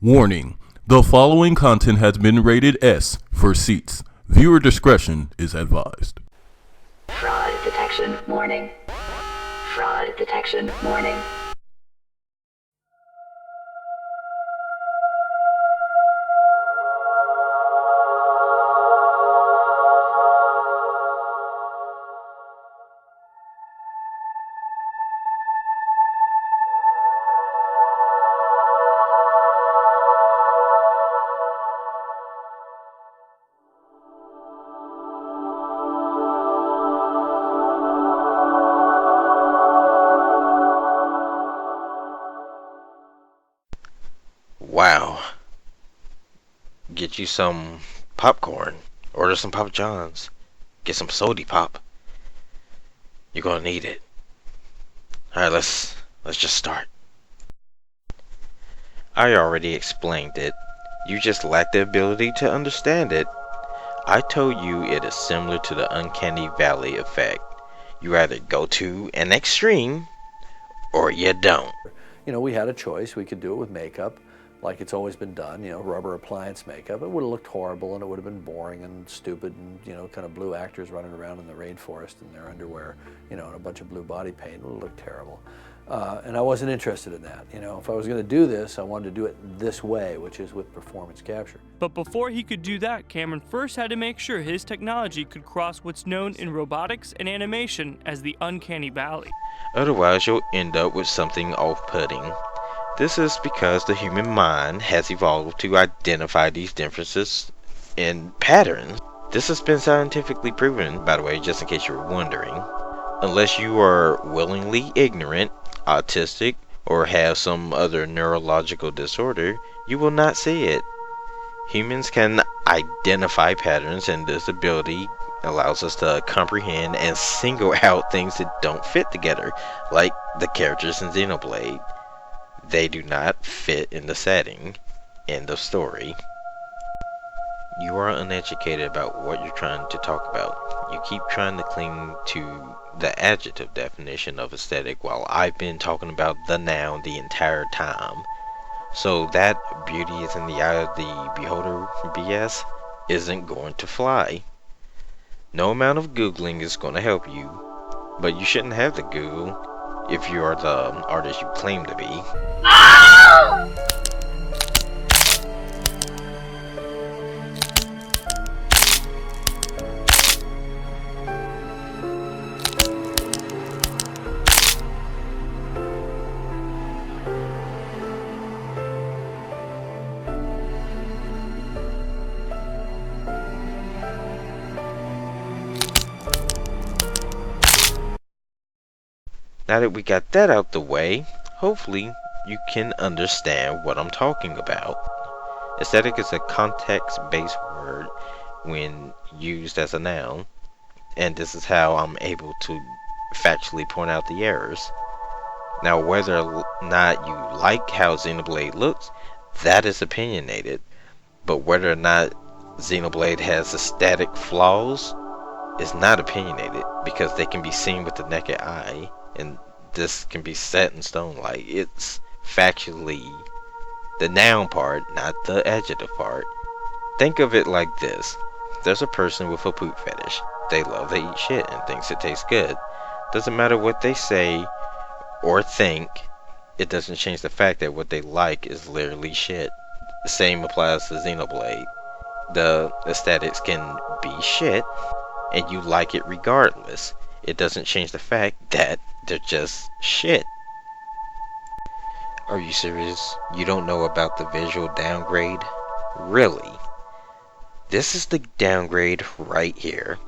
Warning: the following content has been rated S for seats. Viewer discretion is advised. Fraud detection warning. Fraud detection warning. Wow. Get you some popcorn. Order some Papa John's. Get some sody pop. You're gonna need it. Alright, let's just start. I already explained it. You just lack the ability to understand it. I told you it is similar to the uncanny valley effect. You either go to an extreme or you don't. You know, we had a choice. We could do it with makeup, like it's always been done, you know, rubber appliance makeup. It would have looked horrible and it would have been boring and stupid and, you know, kind of blue actors running around in the rainforest in their underwear, you know, and a bunch of blue body paint. It would have looked terrible. And I wasn't interested in that. You know, if I was going to do this, I wanted to do it this way, which is with performance capture. But before he could do that, Cameron first had to make sure his technology could cross what's known in robotics and animation as the uncanny valley. Otherwise, you'll end up with something off-putting. This is because the human mind has evolved to identify these differences in patterns. This has been scientifically proven, by the way, just in case you were wondering. Unless you are willingly ignorant, autistic, or have some other neurological disorder, you will not see it. Humans can identify patterns, and this ability allows us to comprehend and single out things that don't fit together, like the characters in Xenoblade. They do not fit in the setting. End of story. You are uneducated about what you're trying to talk about. You keep trying to cling to the adjective definition of aesthetic while I've been talking about the noun the entire time. So that beauty is in the eye of the beholder BS isn't going to fly. No amount of Googling is going to help you, but you shouldn't have to Google if you are the artist you claim to be. Now that we got that out the way, hopefully you can understand what I'm talking about. Aesthetic is a context-based word when used as a noun, and this is how I'm able to factually point out the errors. Now, whether or not you like how Xenoblade looks, that is opinionated, but whether or not Xenoblade has aesthetic flaws is not opinionated, because they can be seen with the naked eye, and this can be set in stone. Like, it's factually the noun part, not the adjective part. Think of it like this. There's a person with a poop fetish. They love to eat shit and thinks it tastes good. Doesn't matter what they say or think, it doesn't change the fact that what they like is literally shit. The same applies to Xenoblade. The aesthetics can be shit, and you like it regardless. It doesn't change the fact that they're just shit. Are you serious? You don't know about the visual downgrade? Really? This is the downgrade right here.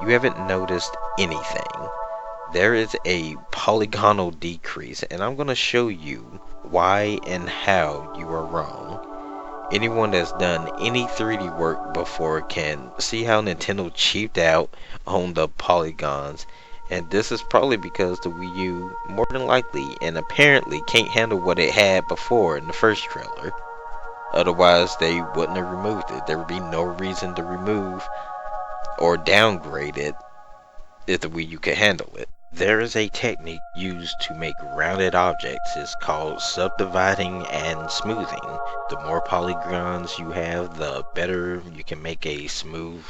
you haven't noticed anything. There is a polygonal decrease, and I'm going to show you why and how you are wrong. Anyone that's done any 3D work before can see how Nintendo cheaped out on the polygons, and this is probably because the Wii U more than likely and apparently can't handle what it had before in the first trailer. Otherwise they wouldn't have removed it. There would be no reason to remove or downgrade it if the Wii U could handle it. There is a technique used to make rounded objects. It's called subdividing and smoothing. The more polygons you have, the better you can make a smooth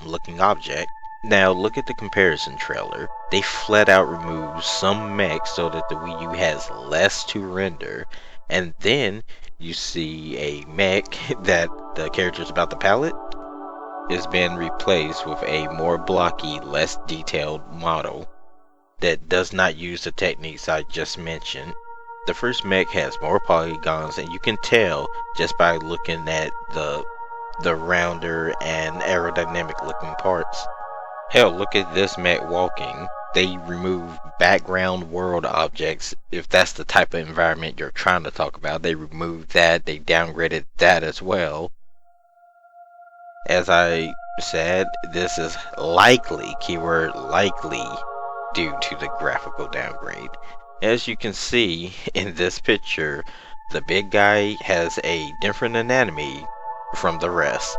looking object. Now look at the comparison trailer. They flat out remove some mechs so that the Wii U has less to render, and then you see a mech that the character's about the palette is being replaced with a more blocky, less detailed model that does not use the techniques I just mentioned. The first mech has more polygons, and you can tell just by looking at the rounder and aerodynamic looking parts. Hell, look at this mech walking. They remove background world objects, if that's the type of environment you're trying to talk about. They removed that, they downgraded that as well. As I said, this is likely, keyword likely, due to the graphical downgrade. As you can see in this picture, the big guy has a different anatomy from the rest.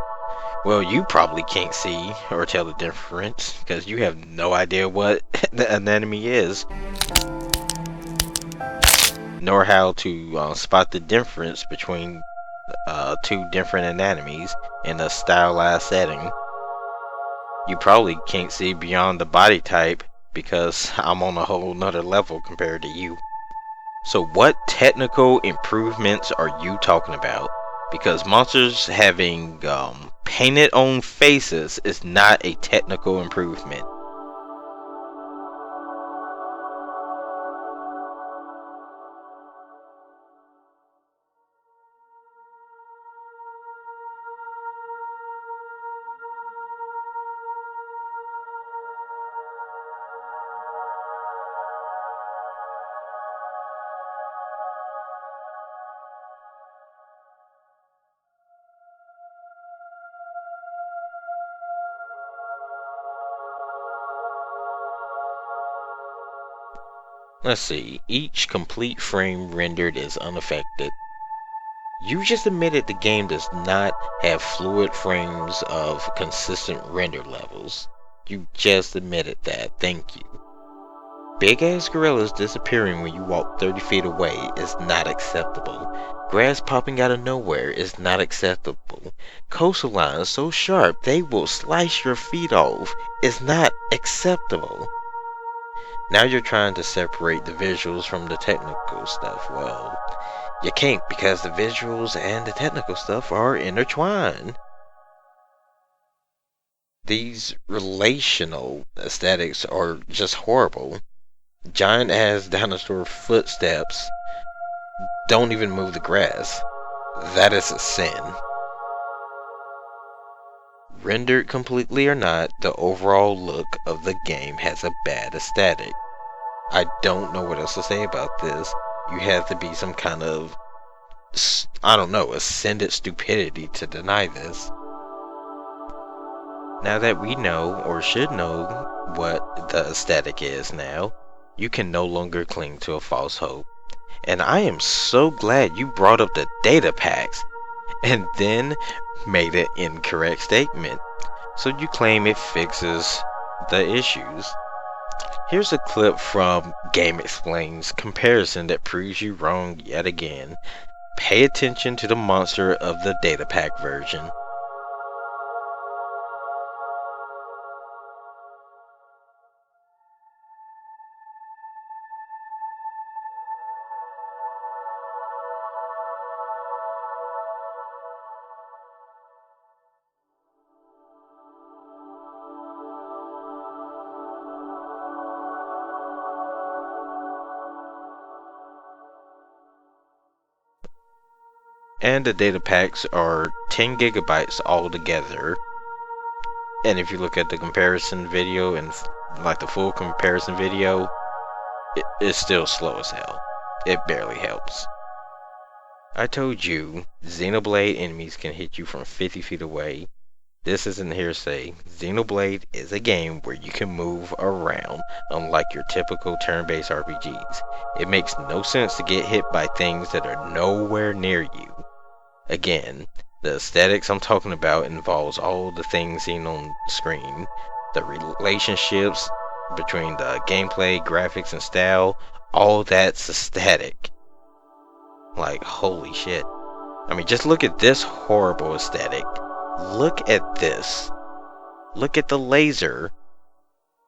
Well, you probably can't see or tell the difference because you have no idea what the anatomy is, nor how to spot the difference between two different anatomies in a stylized setting. You probably can't see beyond the body type because I'm on a whole nother level compared to you. So what technical improvements are you talking about? Because monsters having painted on faces is not a technical improvement. Let's see, each complete frame rendered is unaffected. You just admitted the game does not have fluid frames of consistent render levels. You just admitted that, thank you. Big ass gorillas disappearing when you walk 30 feet away is not acceptable. Grass popping out of nowhere is not acceptable. Coastal lines so sharp they will slice your feet off is not acceptable. Now you're trying to separate the visuals from the technical stuff. Well, you can't because the visuals and the technical stuff are intertwined. These relational aesthetics are just horrible. Giant ass dinosaur footsteps don't even move the grass. That is a sin. Rendered completely or not, the overall look of the game has a bad aesthetic. I don't know what else to say about this. You have to be some kind of, I don't know, ascended stupidity to deny this. Now that we know, or should know, what the aesthetic is now, you can no longer cling to a false hope. And I am so glad you brought up the data packs and then made an incorrect statement. So you claim it fixes the issues. Here's a clip from Game Explain's comparison that proves you wrong yet again. Pay attention to the monster of the data pack version. And the data packs are 10 gigabytes altogether. And if you look at the comparison video and like the full comparison video, it's still slow as hell. It barely helps. I told you, Xenoblade enemies can hit you from 50 feet away. This isn't hearsay. Xenoblade is a game where you can move around, unlike your typical turn-based RPGs. It makes no sense to get hit by things that are nowhere near you. Again, the aesthetics I'm talking about involves all the things seen on screen, the relationships between the gameplay, graphics, and style. All that's aesthetic. Like, holy shit. I mean, just look at this horrible aesthetic. Look at this. Look at the laser.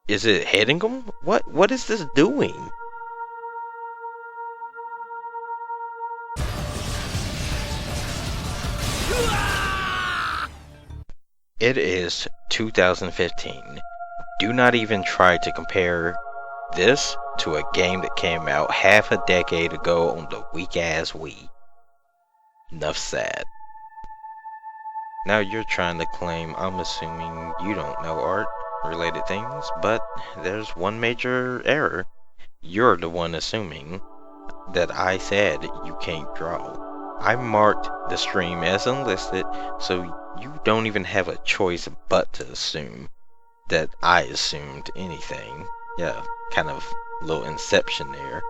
Is it hitting them? What is this doing? It is 2015. Do not even try to compare this to a game that came out half a decade ago on the weak-ass Wii. Enough said. Now you're trying to claim I'm assuming you don't know art-related things, but there's one major error. You're the one assuming that I said you can't draw. I marked the stream as unlisted, so you don't even have a choice but to assume that I assumed anything. Yeah, kind of little inception there.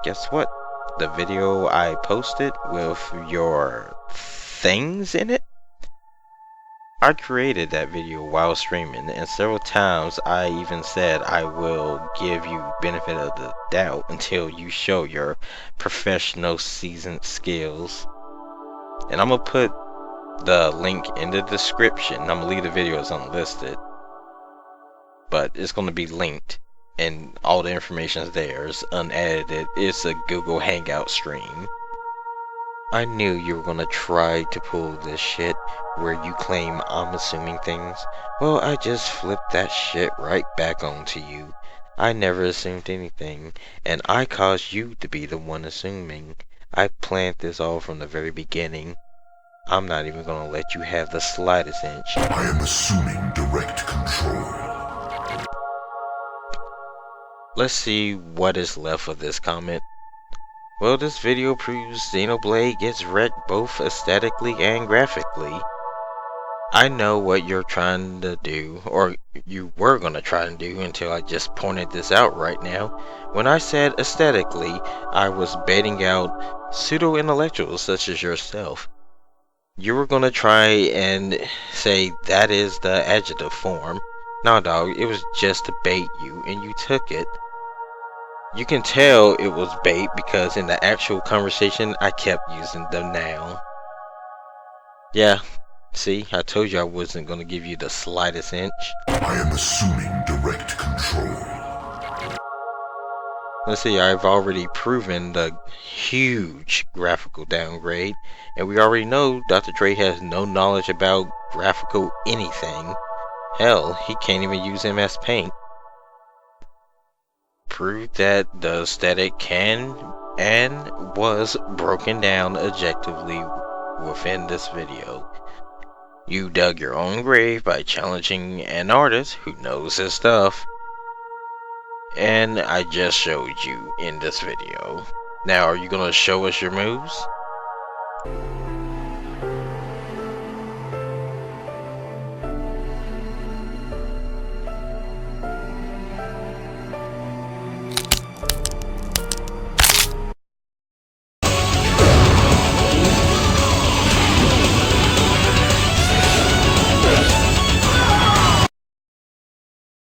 Guess what? The video I posted with your things in it? I created that video while streaming, and several times I even said I will give you benefit of the doubt until you show your professional seasoned skills. And I'm gonna put the link in the description. I'm gonna leave the video as unlisted, but it's gonna be linked. And all the information is there. It's unedited. It's a Google Hangout stream. I knew you were gonna try to pull this shit where you claim I'm assuming things. Well, I just flipped that shit right back onto you. I never assumed anything, and I caused you to be the one assuming. I planned this all from the very beginning. I'm not even gonna let you have the slightest inch. I am assuming direct control. Let's see what is left of this comment. Well, this video proves Xenoblade gets wrecked both aesthetically and graphically. I know what you're trying to do, or you were gonna try and do until I just pointed this out right now. When I said aesthetically, I was baiting out pseudo-intellectuals such as yourself. You were gonna try and say that is the adjective form. Nah, dog, it was just to bait you, and you took it. You can tell it was bait because in the actual conversation, I kept using the noun. Yeah, see, I told you I wasn't going to give you the slightest inch. I am assuming direct control. Let's see, I've already proven the huge graphical downgrade, and we already know Dr. Dre has no knowledge about graphical anything. Hell, he can't even use MS Paint. Proved that the aesthetic can and was broken down objectively within this video. You dug your own grave by challenging an artist who knows his stuff, and I just showed you in this video. Now, are you gonna show us your moves?